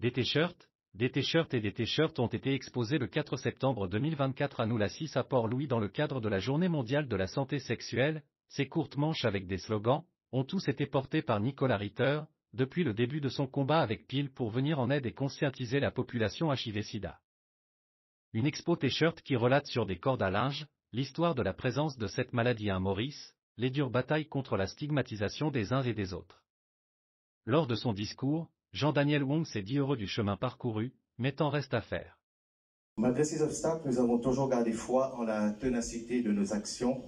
Des t-shirts et des t-shirts ont été exposés le 4 septembre 2024 à Noulassis à Port-Louis dans le cadre de la Journée mondiale de la santé sexuelle. Ces courtes manches avec des slogans ont tous été portés par Nicolas Ritter, depuis le début de son combat avec Peel pour venir en aide et conscientiser la population HIV-Sida. Une expo t-shirt qui relate sur des cordes à linge l'histoire de la présence de cette maladie à Maurice, les dures batailles contre la stigmatisation des uns et des autres. Lors de son discours, Jean-Daniel Wong s'est dit heureux du chemin parcouru, mais tant reste à faire. Malgré ces obstacles, nous avons toujours gardé foi en la ténacité de nos actions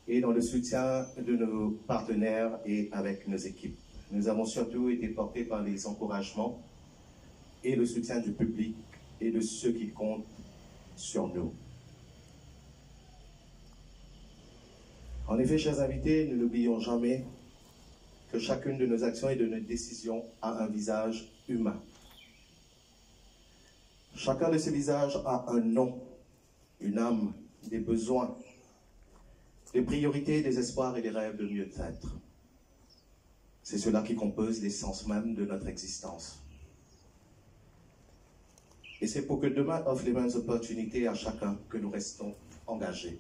et dans le soutien de nos partenaires et avec nos équipes. Nous avons surtout été portés par les encouragements et le soutien du public et de ceux qui comptent sur nous. En effet, chers invités, nous n'oublions jamais que chacune de nos actions et de nos décisions a un visage humain. Chacun de ces visages a un nom, une âme, des besoins, des priorités, des espoirs et des rêves de mieux-être. C'est cela qui compose l'essence même de notre existence. Et c'est pour que demain offre les mêmes opportunités à chacun que nous restons engagés.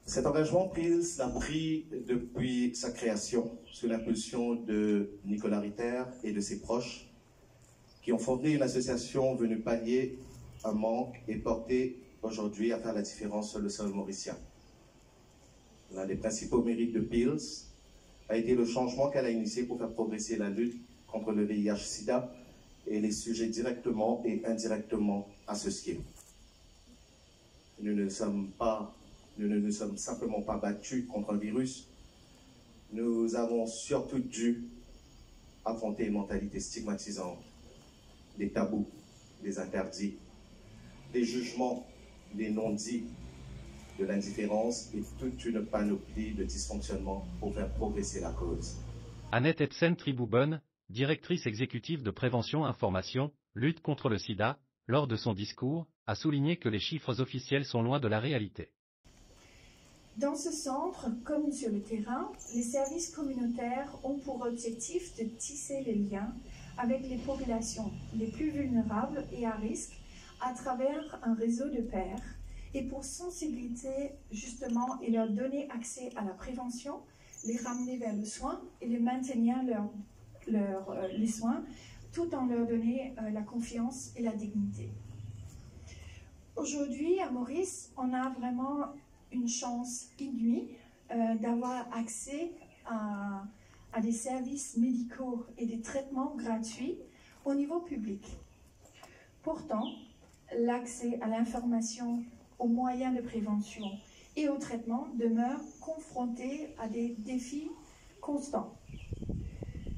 Cet engagement, Pils l'a pris depuis sa création, sous l'impulsion de Nicolas Ritter et de ses proches, qui ont fondé une association venue pallier un manque et porter aujourd'hui à faire la différence sur le sol mauricien. L'un des principaux mérites de Pils a été le changement qu'elle a initié pour faire progresser la lutte contre le VIH-Sida et les sujets directement et indirectement associés. Nous ne nous sommes simplement pas battus contre un virus, nous avons surtout dû affronter une mentalité stigmatisante, des tabous, des interdits, des jugements, des non-dits, de l'indifférence et toute une panoplie de dysfonctionnements pour faire progresser la cause. Annette Epsen-Tribouben, directrice exécutive de prévention information, lutte contre le sida, lors de son discours, a souligné que les chiffres officiels sont loin de la réalité. Dans ce centre, comme sur le terrain, les services communautaires ont pour objectif de tisser les liens avec les populations les plus vulnérables et à risque à travers un réseau de pairs et pour sensibiliser justement et leur donner accès à la prévention, les ramener vers le soin et les maintenir les soins tout en leur donnant la confiance et la dignité. Aujourd'hui, à Maurice, on a vraiment une chance inouïe d'avoir accès à des services médicaux et des traitements gratuits au niveau public. Pourtant, l'accès à l'information, aux moyens de prévention et au traitement demeure confronté à des défis constants.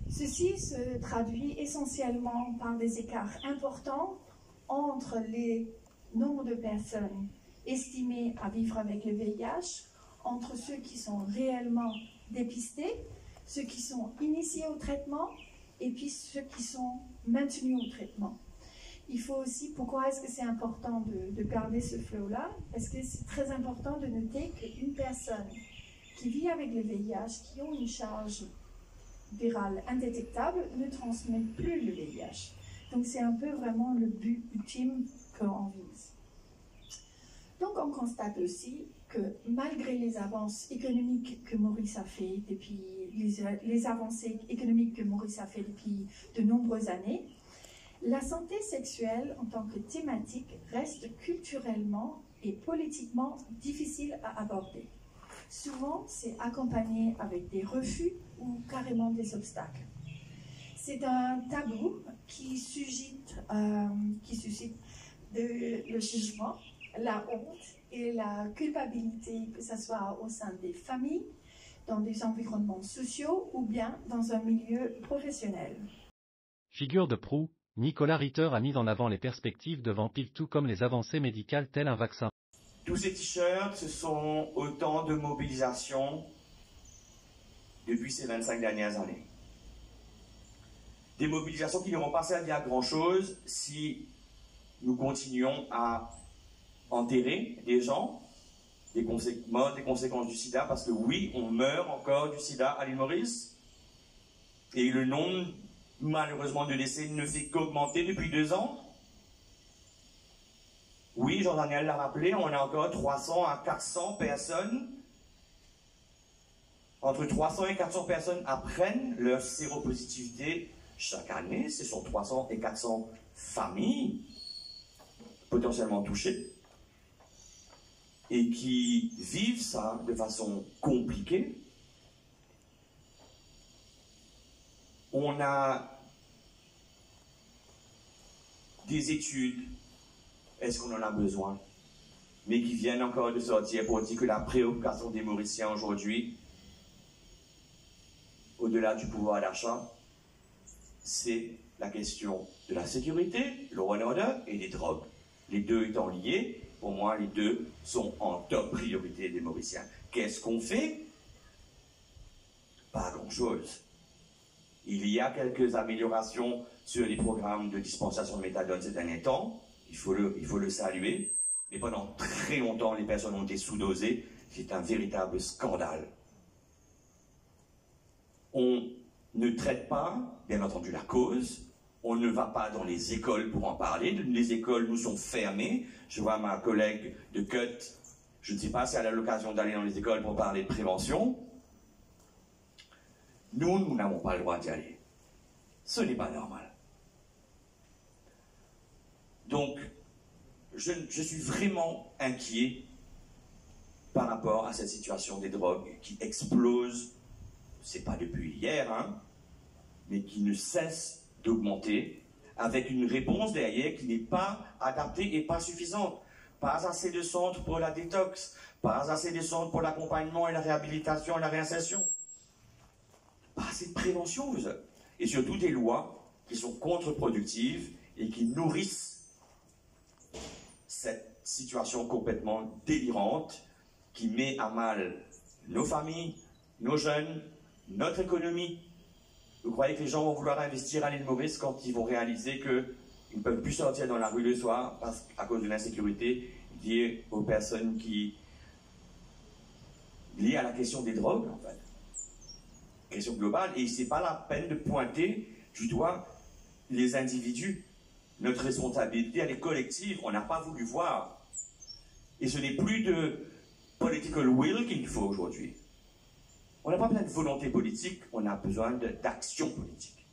Ceci se traduit essentiellement par des écarts importants entre les nombres de personnes estimées à vivre avec le VIH, entre ceux qui sont réellement dépistés, ceux qui sont initiés au traitement et puis ceux qui sont maintenus au traitement. Il faut aussi, pourquoi est-ce que c'est important de garder ce flow-là? Parce que c'est très important de noter qu'une personne qui vit avec le VIH, qui ont une charge virale indétectable, ne transmet plus le VIH. Donc c'est un peu vraiment le but ultime qu'on vise. Donc on constate aussi que malgré les avances économiques que Maurice a fait depuis les avancées économiques que Maurice a fait depuis de nombreuses années, la santé sexuelle en tant que thématique reste culturellement et politiquement difficile à aborder. Souvent, c'est accompagné avec des refus ou carrément des obstacles. C'est un tabou qui suscite le jugement, la honte et la culpabilité, que ce soit au sein des familles, dans des environnements sociaux ou bien dans un milieu professionnel. Figure de proue, Nicolas Ritter a mis en avant les perspectives devant Peel tout comme les avancées médicales telles un vaccin. Tous ces t-shirts, ce sont autant de mobilisations depuis ces 25 dernières années. Des mobilisations qui n'auront pas servi à grand-chose si nous continuons à enterrer des gens, des conséquences du sida, parce que oui, on meurt encore du sida à l'île Maurice. Et le nombre, malheureusement, de décès ne fait qu'augmenter depuis 2 ans. Oui, Jean-Daniel l'a rappelé, on a encore 300 à 400 personnes. Entre 300 et 400 personnes apprennent leur séropositivité chaque année. Ce sont 300 et 400 familles potentiellement touchées et qui vivent ça de façon compliquée. On a des études, est-ce qu'on en a besoin, mais qui viennent encore de sortir pour dire que la préoccupation des Mauriciens aujourd'hui, au-delà du pouvoir d'achat, c'est la question de la sécurité, law and order, et des drogues. Les deux étant liés, pour moi, les deux sont en top priorité des Mauriciens. Qu'est-ce qu'on fait? Pas grand-chose. Il y a quelques améliorations sur les programmes de dispensation de méthadone ces derniers temps. Il faut le saluer. Mais pendant très longtemps, les personnes ont été sous-dosées. C'est un véritable scandale. On ne traite pas, bien entendu, la cause. On ne va pas dans les écoles pour en parler. Les écoles nous sont fermées. Je vois ma collègue de CUT, je ne sais pas si elle a l'occasion d'aller dans les écoles pour parler de prévention. Nous n'avons pas le droit d'y aller. Ce n'est pas normal. Donc, je suis vraiment inquiet par rapport à cette situation des drogues qui explose. C'est pas depuis hier, hein, mais qui ne cesse d'augmenter, avec une réponse derrière qui n'est pas adaptée et pas suffisante. Pas assez de centres pour la détox, pas assez de centres pour l'accompagnement et la réhabilitation et la réinsertion. Pas assez de prévention, vous savez. Et surtout des lois qui sont contre-productives et qui nourrissent cette situation complètement délirante qui met à mal nos familles, nos jeunes, notre économie. Vous croyez que les gens vont vouloir investir à l'île Maurice quand ils vont réaliser qu'ils ne peuvent plus sortir dans la rue le soir à cause de l'insécurité liée aux personnes liées à la question des drogues, en fait. Question globale, et ce n'est pas la peine de pointer du doigt les individus. Notre responsabilité, elle est collective, on n'a pas voulu voir. Et ce n'est plus de political will qu'il faut aujourd'hui. On n'a pas besoin de volonté politique, on a besoin d'action politique.